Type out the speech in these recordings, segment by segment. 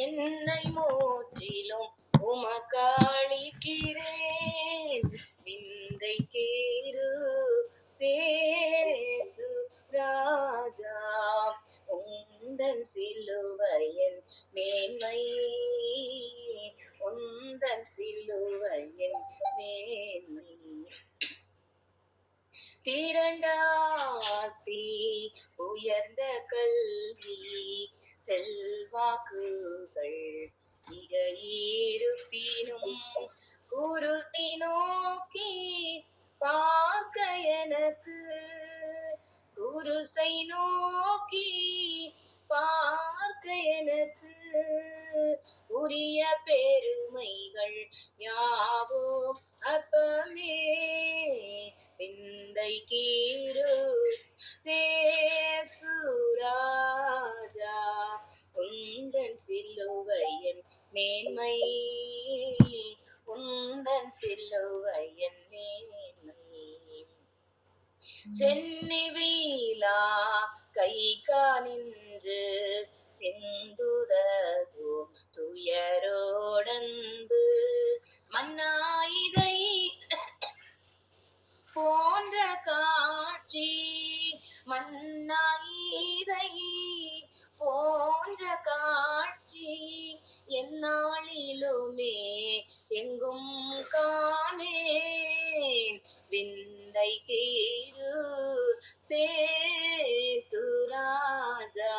என்னை முற்றிலும் உமக்களிக்கிறேன். விந்தை கேரு சேசு ராஜா, உந்தன் சிலுவையின் மேன்மை, உந்தன் சிலுவையின் மேன்மை. திரண்டாசி உயர்ந்த கல்வி செல்வாக்குகள் மிக இருப்பினும் குருதி நோக்கி பார்க்க எனக்கு, குருசை நோக்கி பார்க்க எனக்கு உரிய பெருமைகள் யாவும் அப்பமே. விந்தை கீருஸ் தேசுராஜா, உந்தன் சிலுவையின் மேன்மை, உந்தன் சிலுவையின் மேன்மை. சென்னி வீலா கை காணின்று சிந்துதோ துயரோடன்பு மன்னாயிதை போன்ற காட்சி, மன்னாயிதை போன்ற காட்சி எந்நாளிலுமே எங்கும் காணேன். விந்தை கீரு சேசுராஜா,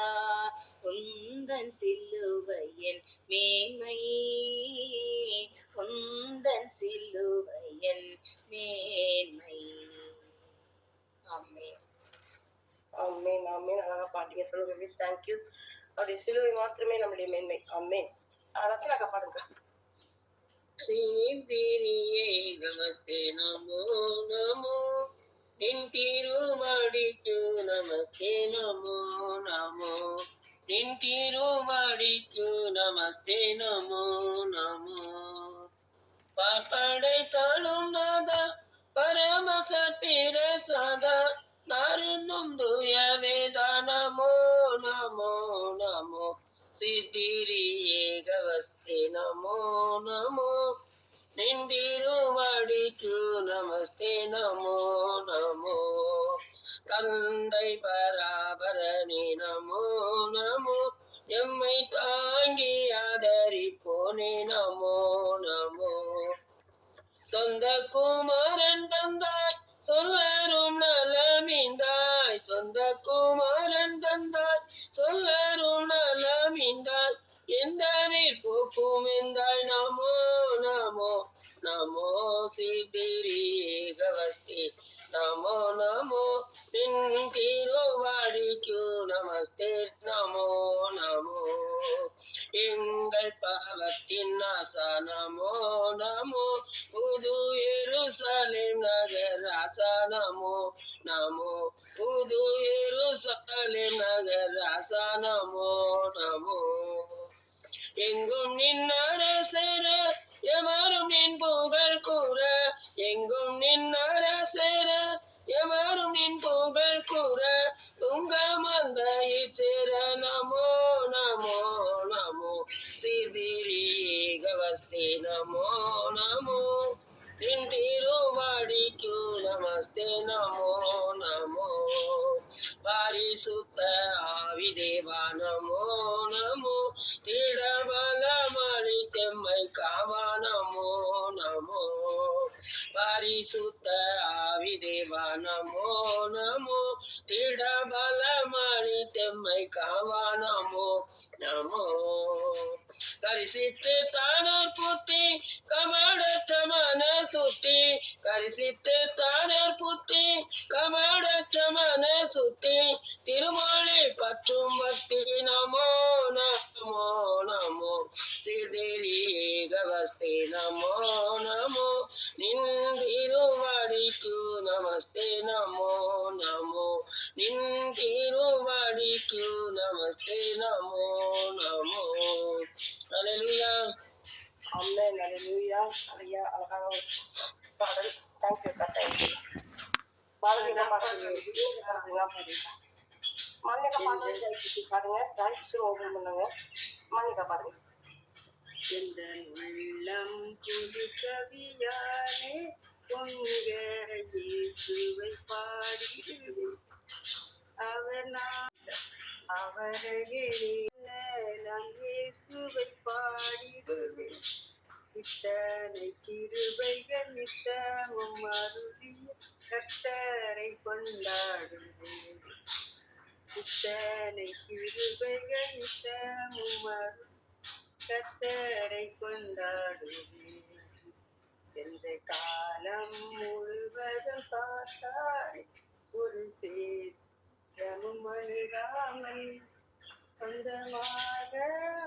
உந்தன் சிலுவையின் மேன்மை, உந்தன் சிலுவையின் மேன்மை. ஆமென். ஆமென் ஆமென். அழகா பாட்டீங்க. சொல்லுங்க மிஸ். தேங்க்யூ. அவருடைய சிலுவை மாத்திரமே நம்முடைய மேன்மை. ஆமென். ரத்னாக்கா பாடுங்க. சீந்திரியே நமஸ்தே நமோ நமோ, நின் திருவடிக்கு நமஸ்தே நமோ நமோ, நின் திருவடிக்கு நமஸ்தே நமோ நமோ. பாப்படைத்தாலும் நாதா பரமசத்திர சாதா, நாருந்தும் தூய வேதா நமோ நமோ நமோ. சித்திரியே கவஸ்தே நமோ நமோ, நின் திருவடிக்கு நமஸ்தே நமோ நமோ. தந்தை பராபரணி நமோ நமோ, எம்மை தாங்கி ஆதரிப்போனே நமோ நமோ. சொந்த குமாரன் தந்தாய் சொல்லரும் நலமிந்தாய், சொந்த குமாரன் தந்தாய் சொல்லரும் நலமிந்தாய், எந்த போக்கும் எந்தாய் நமோ நமோ நமோ. சித்திரியே கவஸ்தே நமோ நமோ, நின் திருவடிக்கு நமஸ்தே நமோ நமோ. எங்கள் பாவத்தின் நாசா நமோ நமோ, புது எருசலேம் நகர் ராசா நமோ நமோ, புது எருசலேம் நகர் ராசா நமோ நமோ. எங்கும் நின் அரசர எவரும் நின் புகழ் கூற, எங்கும் நின் அரசர எவரும் நின் புகழ் கூற, துங்கமந்த இச்சேர நமோ நமோ நமோ. சித்திரியே கவஸ்தே நமோ நமோ, நின் திருவடிக்கு நமஸ்தே நமோ நமோ. பாரிசுத்த ஆவி தேவா நமோ நமோ, திடபலமளி தெம்மை காவா நமோ நமோ. பாரிசுத்த ஆவி தேவா நமோ நமோ, திடபலமளி தெம்மை காவா நமோ நமோ. கரிசித்து தானர் புத்தி கமடத்த மன சுத்தி, கரிசித்து தானர் புத்தி கமடத்த மன சுத்தி, திருமாலை பற்றும் பக்தி நமோ நமோ நமோ. சித்திரியே கவஸ்தே நமோ நமோ, நின் திருவடிக்கு நமஸ்தே நமோ நமோ, நின் திருவடிக்கு நமஸ்தே நமோ நமோ. அல்லேலூயா. ஆமென். அல்லேலூயா. ஐயா அழகான ஒரு பாடல். தேங்க்யூ அக்கா. தேங்க்யூ. பாடுங்க பாடுங்க. மல்லிகா பாடுங்க. பாடுங்க. ராஜேஸ்வரி ஓபன் பண்ணுங்க. மல்லிகா பாடுங்க. எந்த உள்ளம் புது கவியாலே பொங்க இயேசுவை பாடிடுவேன். அவர் அவரையே நான் இயேசுவை பாடிடுவேன். இத்தனை கிருபைகள் நித்தமும் அருளிய கர்த்தரை கொண்டாடுவேன். இத்தனை கிருபைகள் நித்தமும் அருளிய கர்த்தரை கொண்டாடுவேன். சென்ற காலம் முழுவதும் பார்த்தாய் ஒரு சேதமும் அழுகாமல் சொந்தமாக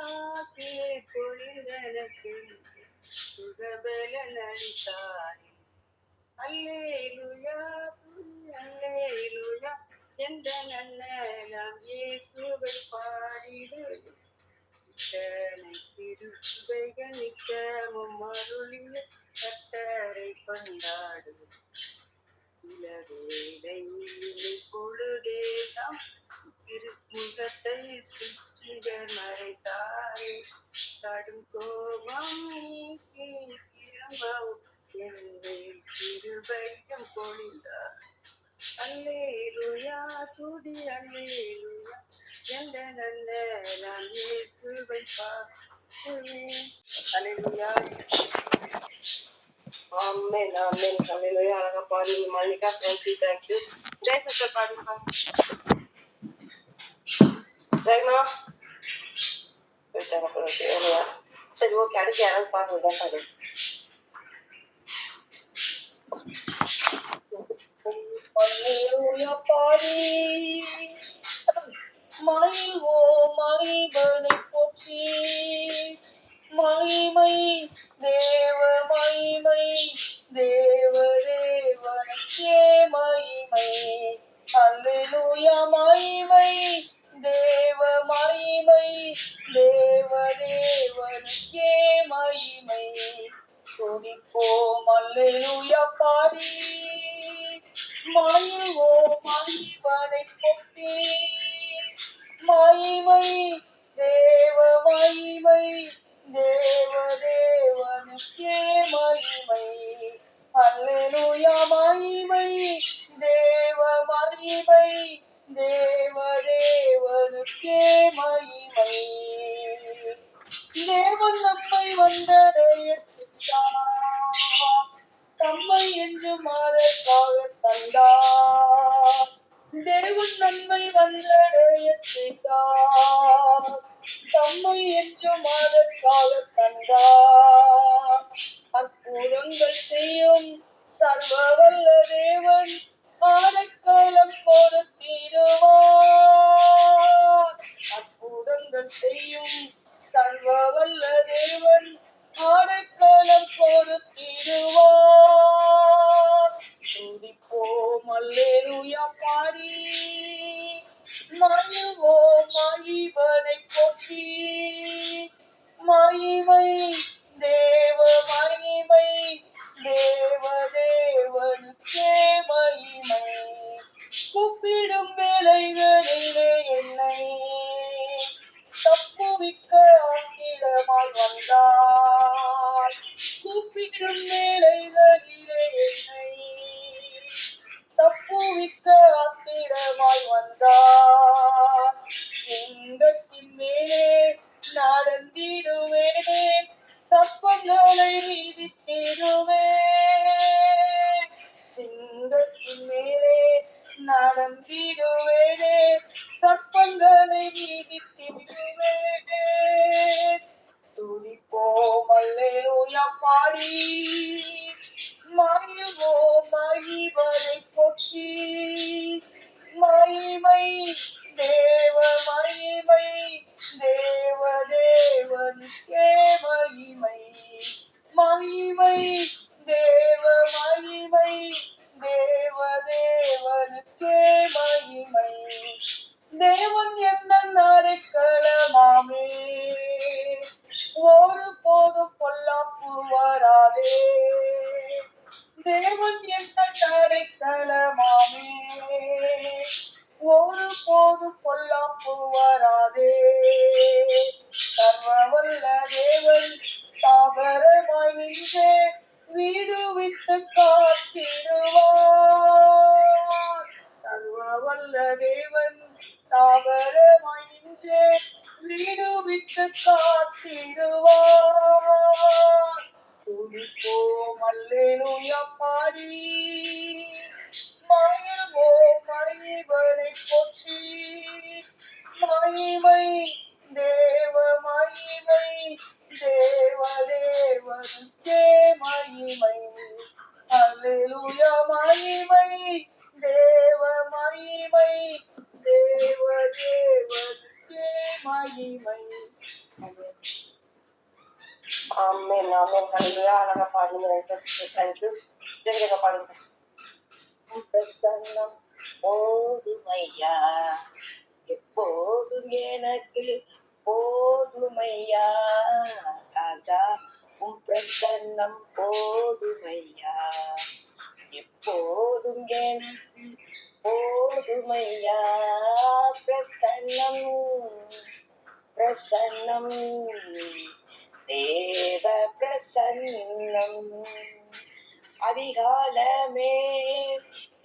ஆசையை பொழிந்தனக்கு சுகபலன் அளித்தாய். அல்லேலூயா அல்லேலூயா எந்த நன்னம் இயேசுவை பாடிடுவேன். இத்தனை கிருபைகள் நித்தமும் அருளிய கர்த்தரை கொண்டாடுவேன். சில வேளை பொழுதே நாம் திருமுகத்தை சிருஷ்டிகர் மறைத்தாரே. கடும் கோபம் நீக்கி திரும்பவும் என்னை கிருபையும் பொழிந்தார். அல்லேலூயா துதி அல்லேலூயா எந்த நல்ல நான் இயேசுவை பாடுவேன். அல்லேலூயா. ஆமென் ஆமென். அல்லேலூயா. அழகா பாடுங்க மாலிகா. தேங்க்யூ. ஜெய் சக்கர் பாடுங்க. ஜெயமா போயிட்டாங்க போல இருக்கு. சரி ஓகே, அடுத்து யாராவது பாடுறதா பாடு. அல்லேலூயா பாடி மகிழ்வோ மகிழ்வனை போற்றி. மகிமை தேவ மகிமை தேவ தேவனுக்கே மகிமை. அல்லேலூயா மகிமை தேவ மகிமை தேவ தேவனுக்கே மகிமை. துதிப்போம் அல்லேலூயா பாடி மகிழ்வோம் மகிழ்வனை போற்றி. மகிமை தேவ மகிமை தேவ தேவனுக்கே மகிமை. அல்லேலூயா மகிமை தேவ மகிமை தேவ தேவனுக்கே மகிமை. தேவன் நம்மை வந்தடைய தம்மை என்று மாறக்காக தந்தார். தேவன் நம்மை வந்தடைய செய்தார். தம்மை என்று மாறக்காக தந்தார். அற்புதங்கள் செய்யும் சர்வ வல்ல தேவன் ஆடைக்கலம் கொடுத்திடுவார். அற்புதங்கள் செய்யும் சர்வ வல்ல தேவன் ஆடைக்கலம் கொடுத்திடுவார். துதிப்போம் அல்லேலூயா பாடி மகிழ்வோம் மகிழ்வனை போற்றி. மகிமை தேவ மகிமை தேவ தேவனுக்கே மகிமை. கூப்பிடும் வேளைகளிலே என்னை தப்புவிக்க ஆக்கிரமாய் வந்தார். கூப்பிடும் வேளைகளிலே என்னை தப்புவிக்க ஆக்கிரமாய் வந்தார். சிங்கத்தின் மேலே நடந்திடுவேனே சர்ப்பங்களை மீதித்திடுவேன். சிங்கத்தின் மேலே நடந்திடுவேனே சர்ப்பங்களை மீதித்திடுவேன். துதிப்போம் அல்லேலூயா பாடி மகிழ்வோம் மகிழ்வனை போற்றி. மகிமை தேவ மகிமை தேவ தேவனுக்கே மகிமை. மகிமை தேவ மகிமை தேவ தேவனுக்கே மகிமை. தேவன் என்ன அடைக்கலமாமே ஒரு போதும் பொல்லாப்பு வராதே. தேவன் என்ன அடைக்கலமாமே ஒரு போதும் பொல்லாப்பு வராதே. சர்வ வல்ல தேவன் விடுவித்து காத்திடுவார். சர்வ வல்ல தேவன் தாவரமாய் நின்றே விடுவித்து காத்திடுவார். துதிப்போம் அல்லேலூயா பாடி மகிழ்வோம் மகிழ்வனை போற்றி. மகிமை தேவ மகிமை தேவ தேவனுக்கே மகிமை. அல்லேலூயா மகிமை தேவ மகிமை தேவ தேவனுக்கே மகிமை. ஆமென் ஆமென். ஹல்லேலூயா. அழகா பாடுங்க. தேங்க்யூ. ஜெயங்க பாடுங்க. பிரசன்னம் போதுமையா, எப்போதும் எனக்கு போதுமையா. ராஜா உம் பிரசன்னம் போதுமையா, எப்போதும் எனக்கு போதுமையா. பிரசன்னம் பிரசன்னம் தேவ பிரசன்னம். அதிகாலமே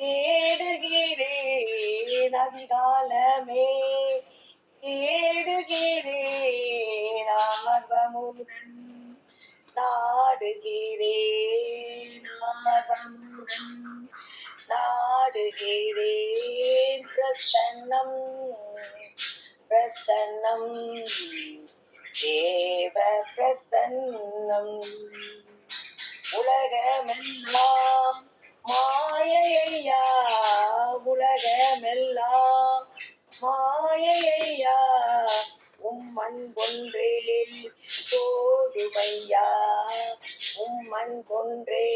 தேடுகிறேன், அதிகாலமே தேடுகிறேன், ஆர்வமுடன் நாடுகிறேன், ஆர்வமுடன் நாடுகிறேன். பிரசன்னம் பிரசன்னம் தேவ பிரசன்னம். உலகமெல்லாம் மாயையா, உலகமெல்லாம் மாயையா, உம்மன் கொன்றே போதுமையா, உம்மன் கொன்றே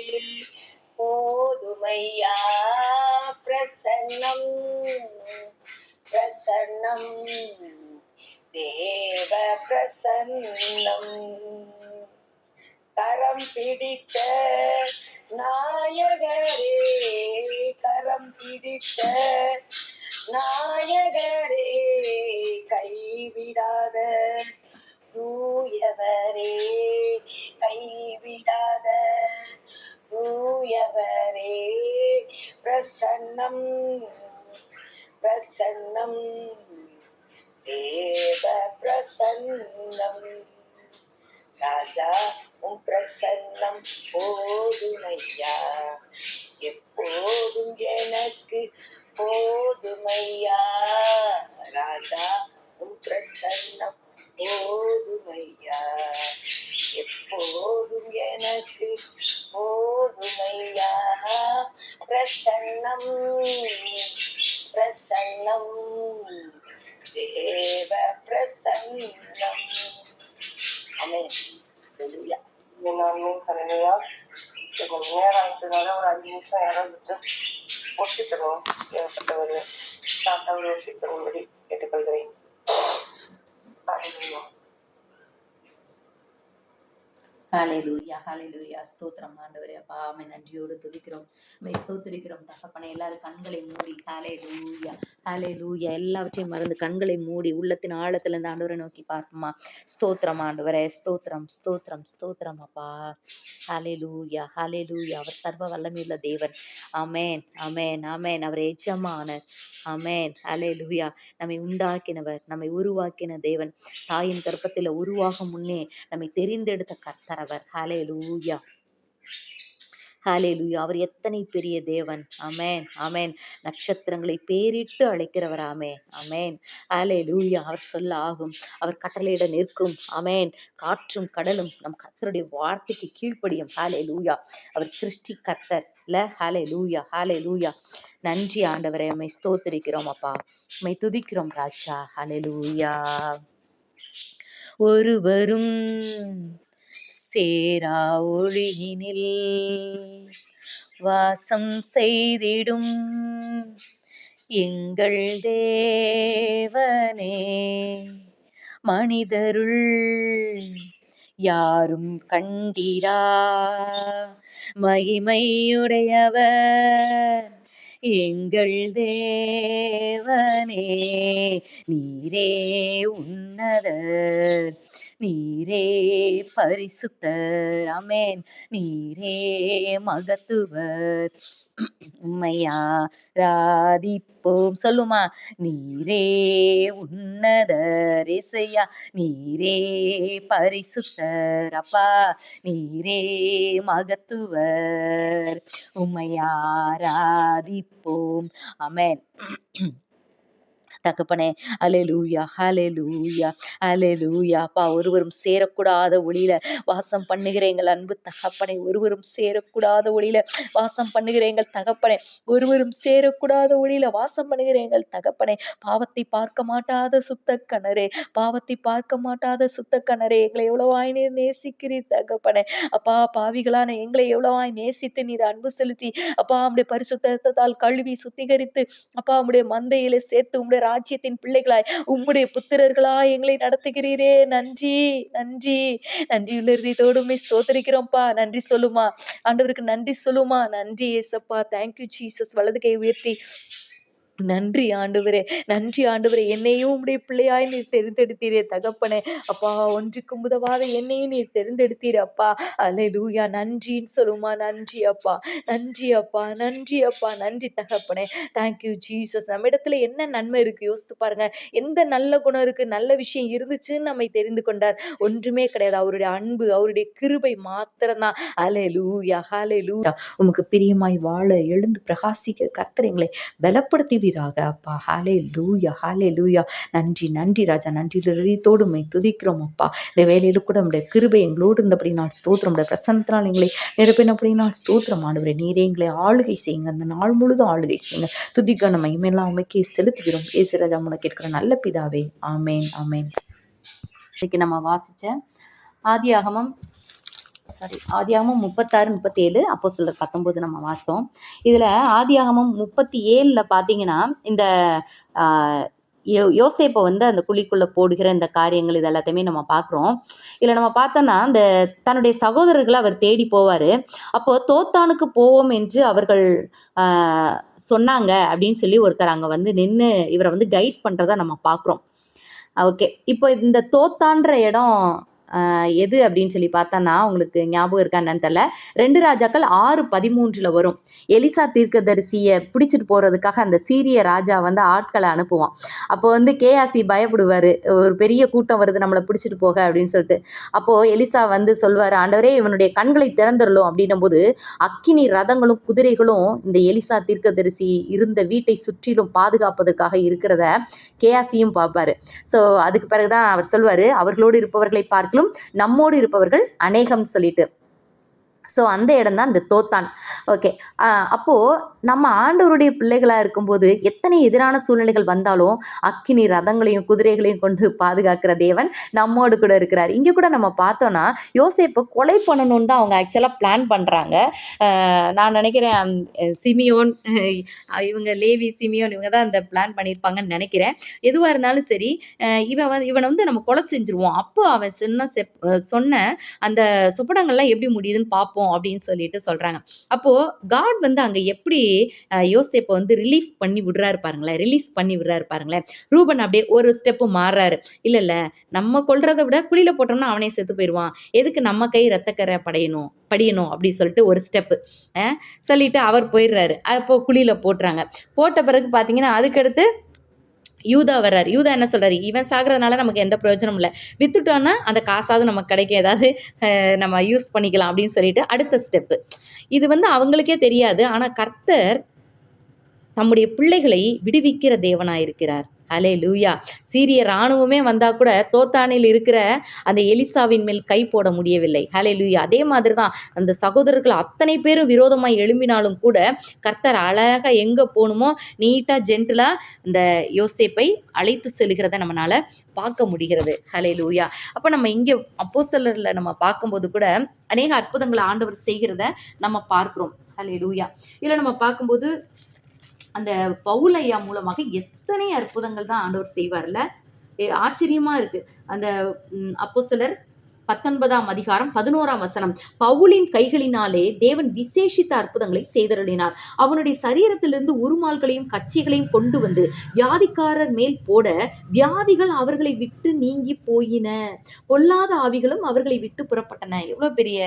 போதுமையா. பிரசன்னம் பிரசன்னம் தேவ பிரசன்னம். கரம் பிடித்த நாயகரே, கரம் பிடித்த நாயகரே, கைவிடாத தூயவரே, கைவிடாத தூயவரே. பிரசன்னம் பிரசன்னம் தேவ பிரசன்னம். ராஜா உம் பிரசன்னம் போதுமையா, எப்போதும் எனக்கு போதுமையா. ராஜா உம் பிரசன்னம் போதுமையா, எப்போதும் எனக்கு போதுமையா. பிரசன்னம் பிரசன்னம் தேவ பிரசன்னம். ஆமென். ஹல்லேலூயா. ஹல்லேலூயா. கொஞ்சம் நேரம் ஆயிட்டதுனால ஒரு 5 நிமிஷம் இடம் விட்டு ஒட்டிக்கிறோம். ஏற்பட்டவர் தாத்தாவை யோசிக்கிறபடி கேட்டுக்கொள்கிறேன். ஹல்லேலூயா. ஹalleluya ஹalleluya. ஸ்தோத்திரம் ஆண்டவரே. அப்பா ஆமென். நன்றியோடு துதிக்கிறோம், மை ஸ்தோத்திரிக்கிறோம் தகப்பனே. எல்லாரும் கண்களை மூடி ஹalleluya ஹalleluya எல்லாவற்றையும் மறந்து கண்களை மூடி உள்ளத்தின் ஆழத்துல இருந்து ஆண்டவரை நோக்கி பார்ப்போமா. ஸ்தோத்திரம் ஆண்டவரே, ஸ்தோத்திரம் ஸ்தோத்திரம் ஸ்தோத்திரம் அப்பா. ஹalleluya ஹalleluya. அவர் சர்வ வல்லமையுள்ள தேவன். ஆமென் ஆமென் ஆமென். அவர் எஜமானர். ஆமென் ஹalleluya. நம்மை உண்டாக்கினவர், நம்மை உருவாக்கின தேவன். தாயின் கர்ப்பத்தில் உருவாகும் முன்னே நம்மை தெரிந்தெடுத்த கர்த்தர் அவர். ஹalleluya ஹalleluya. அவர் எத்தனை பெரிய தேவன். ஆமென் ஆமென். நட்சத்திரங்களை பேரிட்டு அழைக்கிறவர். ஆமென் ஆமென். ஹalleluya. அவர் சொல்ல ஆகும், அவர் கட்டளையிட நிற்கும். ஆமென். காற்றும் கடலும் நம் கர்த்தருடைய வார்த்தைக்கு கீழ்ப்படியும். ஹalleluya. அவர் சிருஷ்டி கர்த்தர் இல்ல. ஹalleluya ஹalleluya. நன்றி ஆண்டவரே, உம்மை ஸ்தோத்திரிக்கிறோம் அப்பா, உம்மை துதிக்கிறோம் ராஜா. ஹalleluya. ஒருவரும் சேரா ஒளியினில் வாசம் செய்திடும் எங்கள் தேவனே, மனிதருள் யாரும் கண்டிரா மகிமையுடையவர் எங்கள் தேவனே. நீரே உன்னதர், நீரே பரிசுத்தர். ஆமென். நீரே மகத்துவர். உம்மையா ராதிப்போம் சொல்லுமா. நீரே உன்னதர் இசையா. நீரே பரிசுத்தர் அப்பா. நீரே மகத்துவர். உம்மையா ராதிப்போம். ஆமென். தகப்பனே, அல்லேலூயா ஹalleluya ஹalleluya. அப்பா, ஒருவரும் சேரக்கூடாத ஒளியில வாசம் பண்ணுகிற எங்கள் அன்பு தகப்பனே, ஒருவரும் சேரக்கூடாத ஒளியில வாசம் பண்ணுகிற எங்கள் தகப்பனே, ஒருவரும் சேரக்கூடாத ஒளியில வாசம் பண்ணுகிற எங்கள் தகப்பனே, பாவத்தை பார்க்க மாட்டாத சுத்த கணரே, பாவத்தை பார்க்க மாட்டாத சுத்த கணரே, எங்களை எவ்வளவாய் நீர் நேசிக்கிறீர் தகப்பனே. அப்பா, பாவிகளான எங்களை எவ்வளவாய் நேசித்து நீர் அன்பு செலுத்தி அப்பா உம்முடைய பரிசுத்த இரத்தத்தால் கழுவி சுத்திகரித்து அப்பா உம்முடைய மந்தையிலே சேர்த்து உம்முடைய ராஜ்யத்தின் பிள்ளைகளாய் உம்முடைய புத்திரர்களாய் எங்களை நடத்துகிறீரே. நன்றி நன்றி. நன்றியுள்ள இதோடு உம்மை ஸ்தோத்திரிக்கிறோம்ப்பா. நன்றி சொல்லுமா ஆண்டவருக்கு, நன்றி சொல்லுமா. நன்றி ஏசப்பா. Thank you Jesus. வலது கை உயர்த்தி நன்றி ஆண்டவரே, நன்றி ஆண்டவரே. என்னையும் உம்முடைய பிள்ளையாய் நீர் தெரிந்தெடுத்தீரே தகப்பனே. அப்பா, ஒன்றுக்கும் உதவாத என்னையும் நீர் தெரிந்தெடுத்தீர் அப்பா. அல்லேலூயா. நன்றின்னு சொல்லுமா. நன்றி அப்பா, நன்றி அப்பா, நன்றி அப்பா, நன்றி தகப்பனே. Thank you Jesus. நம்ம இடத்துல என்ன நன்மை இருக்கு யோசித்து பாருங்க. எந்த நல்ல குணம் இருக்கு, நல்ல விஷயம் இருந்துச்சுன்னு நம்மை தெரிந்து கொண்டார்? ஒன்றுமே கிடையாது. அவருடைய அன்பு, அவருடைய கிருபை மாத்திரம்தான். அல்லேலூயா ஹalleluya. உமக்கு பிரியமாய் வாழ எழுந்து பிரகாசிக்க கர்த்தர் எங்களை பலப்படுத்துவீராக அப்பா. ஹalleluya ஹalleluya. நன்றி நன்றி ராஜா. நன்றி இதயத்தோடு உம்மை துதிக்கிறோம் அப்பா. இந்த வேலையில கூட நம்முடைய கிருபை எங்களோடு இருந்தபடி நான் ஸ்தோத்திரம். நம்முடைய பிரசன்னத்தினால் எங்களை நிரப்பினபடி நான் ஸ்தோத்திரம் ஆண்டவரே. நீரே எங்களை ஆளுகை செய்யுங்க, அந்த நாள் முழுதும் ஆளுகை செய்யுங்க. துதிக்க நம்ம இமையெல்லாம் உமைக்கு செலுத்துகிறோம். இயேசு ராஜா உனக்கு இருக்கிற நல்ல பிதாவே. ஆமேன் ஆமேன். இன்னைக்கு நம்ம வாசிச்ச ஆதியாகமம் 36 37 அப்போஸ்தலர் 19 நம்ம வாசித்தோம். இதில் ஆதியாகமம் 37 பார்த்தீங்கன்னா இந்த யோசேப்பை வந்து அந்த குழிக்குள்ளே போடுகிற இந்த காரியங்கள் இது எல்லாத்தையுமே நம்ம பார்க்குறோம். இதில் நம்ம பார்த்தோன்னா அந்த தன்னுடைய சகோதரர்களை அவர் தேடி போவார். அப்போது தோத்தானுக்கு போவோம் என்று அவர்கள் சொன்னாங்க அப்படின்னு சொல்லி ஒருத்தர் அங்கே வந்து நின்று இவரை வந்து கைட் பண்ணுறதை நம்ம பார்க்குறோம். ஓகே, இப்போ இந்த தோத்தான்ற இடம் எது அப்படின்னு சொல்லி பார்த்தோன்னா உங்களுக்கு ஞாபகம் இருக்கா என்னன்னு தெரியல. 2 ராஜாக்கள் 6:13 வரும். எலிசா தீர்க்கதரிசியை பிடிச்சிட்டு போகிறதுக்காக அந்த சீரிய ராஜா வந்து ஆட்களை அனுப்புவான். அப்போ வந்து கேயாசி பயப்படுவார், ஒரு பெரிய கூட்டம் வருது நம்மளை பிடிச்சிட்டு போக அப்படின்னு சொல்லிட்டு. அப்போது எலிசா வந்து சொல்வார், ஆண்டவரே இவனுடைய கண்களை திறந்துடலும் அப்படின்னும் போது அக்கினி ரதங்களும் குதிரைகளும் இந்த எலிசா தீர்க்கதரிசி இருந்த வீட்டை சுற்றிலும் பாதுகாப்பதற்காக இருக்கிறத கேயாசியும் பார்ப்பார். ஸோ அதுக்கு பிறகுதான் அவர் சொல்வார், அவர்களோடு இருப்பவர்களை பார்க்கலும் நம்மோடு இருப்பவர்கள் அநேகம் சொல்லிட்டு. ஸோ அந்த இடம் தான் இந்த தோத்தான். ஓகே, அப்போது நம்ம ஆண்டவருடைய பிள்ளைகளாக இருக்கும்போது எத்தனை எதிரான சூழ்நிலைகள் வந்தாலும் அக்கினி ரதங்களையும் குதிரைகளையும் கொண்டு பாதுகாக்கிற தேவன் நம்மோடு கூட இருக்கிறார். இங்கே கூட நம்ம பார்த்தோன்னா யோசேப்பை கொலை பண்ணணுன்னு தான் அவங்க ஆக்சுவலாக பிளான் பண்ணுறாங்க. நான் நினைக்கிறேன் சிமியோன், இவங்க லேவி சிமியோன் இவங்க தான் இந்த பிளான் பண்ணியிருப்பாங்கன்னு நினைக்கிறேன். எதுவாக இருந்தாலும் சரி, இவனை வந்து நம்ம கொலை செஞ்சுருவோம். அப்போ அவன் சொன்ன அந்த சொப்பனங்கள்லாம் எப்படி முடியுதுன்னு பார்ப்போம் அப்படின்னு சொல்லிட்டு சொல்றாங்க. அப்போ காட் வந்து அங்க எப்படி யோசேப்பை வந்து ரிலீஸ் பண்ணி விடுறாரு பாருங்களேன். ரூபன் அப்படியே ஒரு ஸ்டெப்பு மாறுறாரு. இல்ல நம்ம கொல்றதை விட குழியில போட்டோம்னா அவனே செத்து போயிடுவான், எதுக்கு நம்ம கை ரத்தக்கரை படியணும் அப்படின்னு சொல்லிட்டு ஒரு ஸ்டெப்பு சொல்லிட்டு அவர் போயிடுறாரு. அப்போ குழியில போட்டுறாங்க. போட்ட பிறகு பார்த்தீங்கன்னா அதுக்கடுத்து யூதா வர்றாரு. யூதா என்ன சொல்றாரு, இவன் சாகிறதுனால நமக்கு எந்த பிரயோஜனம் இல்லை, வித்துட்டோன்னா அந்த காசாவது நமக்கு கிடைக்கும், ஏதாவது நம்ம யூஸ் பண்ணிக்கலாம் அப்படின்னு சொல்லிட்டு அடுத்த ஸ்டெப்பு. இது வந்து அவங்களுக்கே தெரியாது, ஆனால் கர்த்தர் தம்முடைய பிள்ளைகளை விடுவிக்கிற தேவனாயிருக்கிறார். ஹல்லேலூயா. சீரிய இராணுவமே வந்தால் கூட தோத்தானில் இருக்கிற அந்த எலிசாவின் மேல் கை போட முடியவில்லை. ஹல்லேலூயா. அதே மாதிரி தான் அந்த சகோதரர்கள் அத்தனை பேரும் விரோதமாக எழும்பினாலும் கூட கர்த்தர் அழகாக எங்கே போகணுமோ நீட்டாக ஜென்டிலாக இந்த யோசேப்பை அழைத்து செல்கிறத நம்மளால் பார்க்க முடிகிறது. ஹல்லேலூயா. அப்போ நம்ம இங்கே அப்போஸ்தலரில் நம்ம பார்க்கும்போது கூட அநேக அற்புதங்களை ஆண்டவர் செய்கிறத நம்ம பார்க்குறோம். ஹல்லேலூயா. இதில் நம்ம பார்க்கும்போது அந்த பவுல் ஐயா மூலமாக எத்தனை அற்புதங்கள் தான் ஆண்டவர் செய்வார்ல, ஆச்சரியமா இருக்கு. அந்த அப்போஸ்தலர் 19ஆம் அதிகாரம் 11ஆம் வசனம். பவுலின் கைகளினாலே தேவன் விசேஷித்த அற்புதங்களை செய்தருளினார். அவனுடைய சரீரத்திலிருந்து உருமால்களையும் கச்சிகளையும் கொண்டு வந்து வியாதிக்காரர் மேல் போட வியாதிகள் அவர்களை விட்டு நீங்கி போயின, பொல்லாத ஆவிகளும் அவர்களை விட்டு புறப்பட்டன. எவ்வளவு பெரிய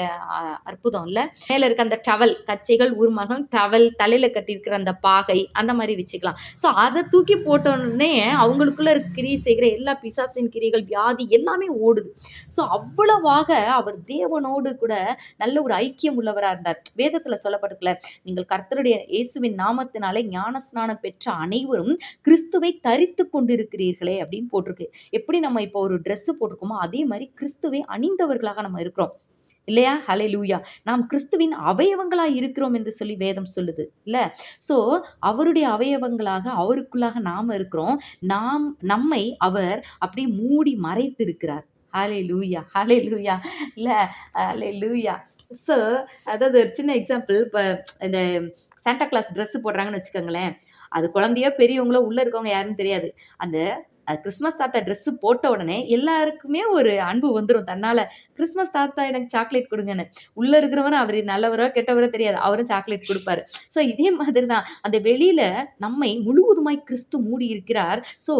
அற்புதம் இல்ல. மேல இருக்க அந்த டவல், கச்சைகள், உருமால்கள், டவல், தலையில கட்டியிருக்கிற அந்த பாகை, அந்த மாதிரி வச்சுக்கலாம். ஸோ அதை தூக்கி போட்டோன்னே அவங்களுக்குள்ள கிரியை செய்கிற எல்லா பிசாசின் கிரிகள், வியாதி எல்லாமே ஓடுது. ஸோ அவ்வளவாக அவர் தேவனோடு கூட நல்ல ஒரு ஐக்கியம் உள்ளவராக இருந்தார். வேதத்துல சொல்லப்பட்டிருக்கல, நீங்கள் கர்த்தருடைய இயேசுவின் நாமத்தினாலே ஞானஸ்நானம் பெற்ற அனைவரும் கிறிஸ்துவை தரித்து கொண்டிருக்கிறீர்களே அப்படின்னு போட்டிருக்கு. எப்படி நம்ம இப்போ ஒரு ட்ரெஸ் போட்டிருக்கோமோ அதே மாதிரி கிறிஸ்துவை அணிந்தவர்களாக நம்ம இருக்கிறோம் இல்லையா? ஹல்லேலூயா. நாம் கிறிஸ்துவின் அவயவங்களாக இருக்கிறோம் என்று சொல்லி வேதம் சொல்லுது இல்ல. ஸோ அவருடைய அவயவங்களாக அவருக்குள்ளாக நாம இருக்கிறோம். நம்மை அவர் அப்படியே மூடி மறைத்து இருக்கிறார். ஹல்லேலூயா, ஹல்லேலூயா இல்ல, ஹல்லேலூயா. ஸோ அதாவது ஒரு சின்ன எக்ஸாம்பிள், இப்போ இந்த சாண்டா கிளாஸ் ட்ரெஸ் போடுறாங்கன்னு வச்சுக்கோங்களேன், அது குழந்தையோ பெரியவங்களோ உள்ள இருக்கவங்க யாருன்னு தெரியாது. அந்த கிறிஸ்மஸ் தாத்தா ட்ரெஸ் போட்ட உடனே எல்லாருக்குமே ஒரு அன்பு வந்துடும் தன்னால. கிறிஸ்மஸ் தாத்தா எனக்கு சாக்லேட் கொடுங்கன்னு. உள்ள இருக்கிறவரும் அவர் நல்லவரோ கெட்டவரோ தெரியாது, அவரும் சாக்லேட் கொடுப்பாரு. ஸோ இதே மாதிரி தான் அந்த வெளியில நம்மை முழுவதுமாய் கிறிஸ்து மூடி இருக்கிறார். ஸோ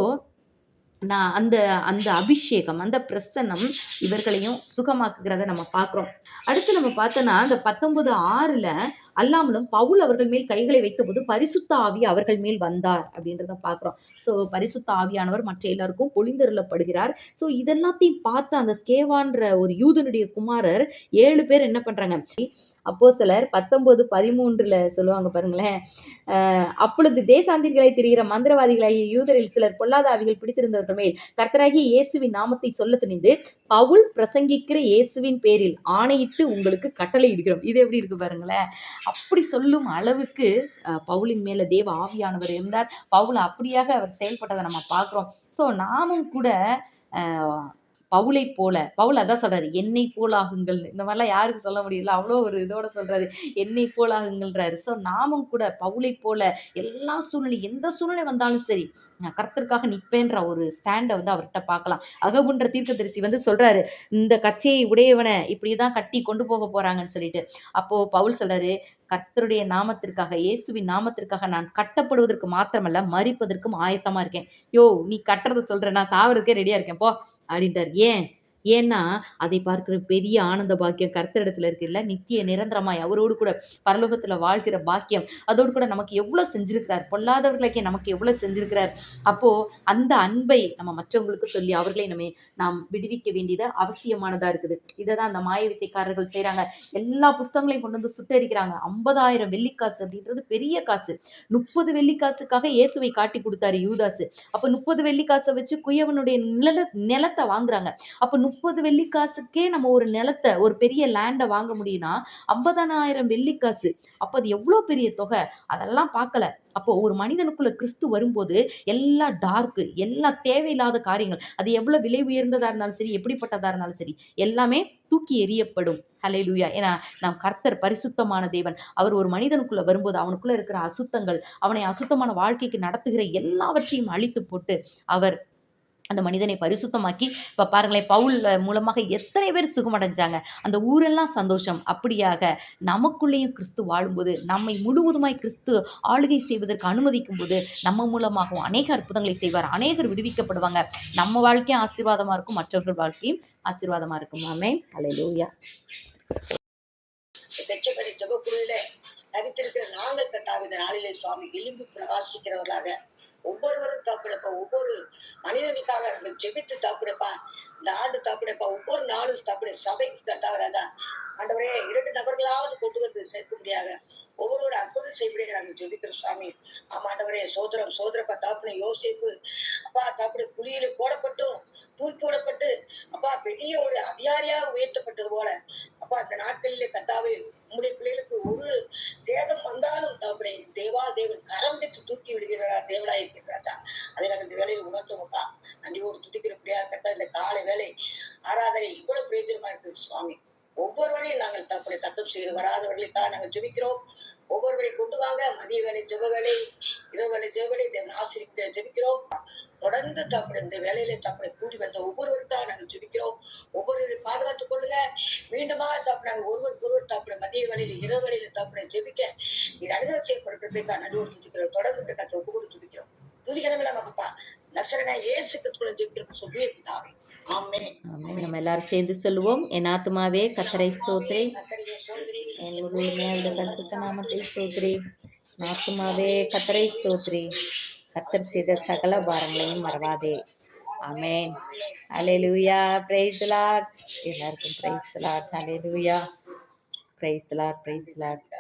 நான் அந்த அந்த அபிஷேகம், அந்த பிரசன்னம் இவர்களையும் சுகமாக்குகிறத நம்ம பார்க்கிறோம். அடுத்து நம்ம பார்த்தோன்னா அந்த 19:6 அல்லாமலும் பவுல் அவர்கள் மேல் கைகளை வைத்தபோது பரிசுத்த ஆவி அவர்கள் மேல் வந்தார் அப்படின்றத பார்க்கிறோம். ஸோ பரிசுத்த ஆவியானவர் மற்ற எல்லாருக்கும் பொழிந்தருளப்படுகிறார். ஸோ இதெல்லாத்தையும் பார்த்த அந்த ஸ்கேவான்ற ஒரு யூதனுடைய குமாரர் 7 பேர் என்ன பண்றாங்க, அப்போஸ்தலர் 19:13 சொல்லுவாங்க பாருங்களேன். அப்பொழுது தேசாந்திரிகளை திரிகிற மந்திரவாதிகளாகிய யூதரில் சிலர் பொல்லாத ஆவிகள் பிடித்திருந்தவர்கள் மேல் கர்த்தராகிய இயேசுவின் நாமத்தை சொல்ல துணிந்து பவுல் பிரசங்கிக்கிற இயேசுவின் பேரில் ஆணையிட்டு உங்களுக்கு கட்டளை இடுகிறோம். இது எப்படி இருக்கு பாருங்களேன். அப்படி சொல்லும் அளவுக்கு பவுலின் மேல தேவ ஆவியானவர் இருந்தார். பவுல் அப்படியாக அவர் செயல்பட்டதை நம்ம பார்க்கிறோம். ஸோ நாமும் கூட பவுலை போல, பவுல் அதான் சொல்றாரு, என்னை போலாகுங்கள். இந்த மாதிரிலாம் யாருக்கு சொல்ல முடியல, அவ்வளோ ஒரு இதோட சொல்றாரு, என்னை போலாகுங்கள்ன்றாரு. ஸோ நாமும் கூட பவுலை போல எல்லா சூழ்நிலை, எந்த சூழ்நிலை வந்தாலும் சரி, நான் கர்த்தருக்காக நிற்பேன்ற ஒரு ஸ்டாண்டை வந்து அவர்கிட்ட பார்க்கலாம். அகபுன்ற தீர்க்கதரிசி சொல்றாரு, இந்த கச்சையை உடையவனை இப்படிதான் கட்டி கொண்டு போக போறாங்கன்னு சொல்லிட்டு. அப்போ பவுல் சொல்றாரு, கர்த்தருடைய நாமத்திற்காக, இயேசுவின் நாமத்திற்காக நான் கட்டப்படுவதற்கு மாத்திரமல்ல மரிப்பதற்கும் ஆயத்தமா இருக்கேன். யோ நீ கட்டுறத சொல்ற, நான் சாவறதுக்கே ரெடியா இருக்கேன் போ அப்படின்ட்டார். ஏன்னா அதை பார்க்கிற பெரிய ஆனந்த பாக்கியம் கர்த்தரிடத்துல இருக்கு இல்ல, நித்திய நிரந்தரமாய் அவரோடு கூட பரலோகத்துல வாழ்கிற பாக்கியம். அதோடு கூட நமக்கு எவ்வளவு செஞ்சிருக்கிறார், பொல்லாதவர்களுக்கே நமக்கு எவ்வளவு செஞ்சிருக்கிறார். அப்போ அந்த அன்பை நம்ம மற்றவங்களுக்கு சொல்லி அவர்களை நாம் விடுவிக்க வேண்டியது அவசியமானதா இருக்குது. இதைதான் அந்த மாய வித்தைக்காரர்கள் செய்யறாங்க. எல்லா புஸ்தகங்களையும் கொண்டு வந்து சுட்டரிக்கிறாங்க. 50,000 வெள்ளிக்காசு அப்படின்றது பெரிய காசு. 30 வெள்ளிக்காசுக்காக இயேசுவை காட்டி கொடுத்தாரு யூதாசு. அப்ப 30 வெள்ளிக்காசை வச்சு குயவனுடைய நிலத்தை வாங்குறாங்க. அப்ப 30 வெள்ளிக்காசுக்கே நம்ம ஒரு நிலத்தை, ஒரு பெரிய லேண்டை வாங்க முடியும்னா 50,000 வெள்ளிக்காசு. அப்ப அது எவ்வளவு பெரிய தொகை, அதெல்லாம் பார்க்கல. அப்போ ஒரு மனிதனுக்குள்ள கிறிஸ்து வரும்போது எல்லா டார்க்கு, எல்லா தேவையில்லாத காரியங்கள், அது எவ்வளவு விலை உயர்ந்ததா இருந்தாலும் சரி, எப்படிப்பட்டதா இருந்தாலும் சரி, எல்லாமே தூக்கி எறியப்படும். ஹல்லேலூயா. ஏன்னா நாம் கர்த்தர் பரிசுத்தமான தேவன். அவர் ஒரு மனிதனுக்குள்ள வரும்போது அவனுக்குள்ள இருக்கிற அசுத்தங்கள், அவனை அசுத்தமான வாழ்க்கைக்கு நடத்துகிற எல்லாவற்றையும் அழித்து போட்டு அவர் அந்த மனிதனை பரிசுத்தமாக்கி, இப்ப பாருங்களேன், பவுல் மூலமாக எத்தனை பேர் சுகமடைஞ்சாங்க, அந்த ஊரெல்லாம் சந்தோஷம். அப்படியாக நமக்குள்ளேயும் கிறிஸ்து வாழும்போது, நம்மை முழுவதுமாய் கிறிஸ்து ஆளுகை செய்வதற்கு அனுமதிக்கும் போது, நம்ம மூலமாகவும் அநேக அற்புதங்களை செய்வார். அநேகர் விடுவிக்கப்படுவாங்க. நம்ம வாழ்க்கையும் ஆசீர்வாதமா இருக்கும், மற்றவர்கள் வாழ்க்கையும் ஆசீர்வாதமா இருக்கும். ஆமென். ஹல்லேலூயா. பெற்றபடி ஜெபக்குழுவிலே தரித்திருக்கிற நாங்கள் கர்த்தாவே இந்த நாளிலே சுவாமி எலும்பி பிரகாசிக்கிறவர்களாக ஒவ்வொருவரும் தாப்பிடப்பா, ஒவ்வொரு மனிதனுக்காக நாங்கள் ஜெபித்து தாப்பிடப்பா, இந்த ஆண்டு தாப்பிடப்பா, ஒவ்வொரு நாளும் தாப்பிட சபைக்கு கர்த்தாவராதான் ஆண்டவரே 2 நபர்களாவது கொண்டு வந்து சேர்க்கும்படியாக ஒவ்வொரு அற்புதம் செய்யப்படியாக நாங்கள் ஜெபிக்கிறோம் சுவாமி. ஆமாண்டவரே சோதரப்பா தாப்புன யோசிப்பு அப்பா தாப்புட குழியில போடப்பட்டும் தூக்கி விடப்பட்டு அப்பா பெரிய ஒரு அதிகாரியாக உயர்த்தப்பட்டது போல அப்பா அந்த நாட்களிலே கர்த்தாவே உங்களுடைய பிள்ளைகளுக்கு ஒரு சேதம் வந்தாலும் தாப்புடே தேவன் கரம் பெற்று தூக்கி விடுகிறாரா தேவனாய் இருக்கிறாச்சா. அதை நாங்கள் இந்த வேலையை உணர்ந்தோம்ப்பா. நன்றியோடு துதிக்கிற பிரியா கர்த்தா இந்த காலை வேலை ஆராதனை இவ்வளவு பிரயோஜனமா இருக்குது சுவாமி. ஒவ்வொருவரையும் நாங்கள் தப்புடைய தத்தம் செய்து வராதவர்களுக்காக நாங்கள் ஜெபிக்கிறோம். ஒவ்வொருவரையும் கொண்டு வாங்க. மதிய வேலை ஜெப வேலை, இரவு வேலை ஜெப வேலை, தேவன் ஆசீர்வதிக்க ஜெபிக்கிறோம். தொடர்ந்து தப்புடைய இந்த வேலையில தப்புடைய கூடி வந்த ஒவ்வொருவருக்காக நாங்கள் ஜெபிக்கிறோம். ஒவ்வொருவரையும் பாதுகாத்துக் கொள்ளுங்க. மீண்டுமா தப்பு நாங்கள் ஒருவருக்கு ஒருவர் தப்புடைய மதிய வேலையில இரவு வேலையில தப்புடைய ஜெபிக்க நீ அனுகிரகம் செய்யப்படுறதுக்காக நடுவோடு துதிக்கிறோம். தொடர்ந்து இந்த கத்தை ஒவ்வொரு துதிக்கிறோம். துதிக்கிறவங்கள மகப்பா நசரனா இயேசு கிறிஸ்துவுல ஜெபிக்கிறோம் சொல்லியே பிதாவே. ஆமென். ஆமென். நம்ம எல்லாரும் சேர்ந்து சொல்லுவோம். என் ஆத்துமாவே கர்த்தரை ஸ்தோத்திரி, கர்த்தரையே சோதரி. என் முழுமையே அவருடைய பரிசுத்த நாமத்தை ஸ்தோத்திரி. என் ஆத்துமாவே கர்த்தரை ஸ்தோத்திரி, கர்த்தர் செய்த சகல பாரங்களையும் மறவாதே. ஆமென். ஹல்லேலூயா. Praise the lord. எல்லாருக்கும் பிரைஸ் தி லார்ட். ஹல்லேலூயா. Praise the lord. Praise the Lord.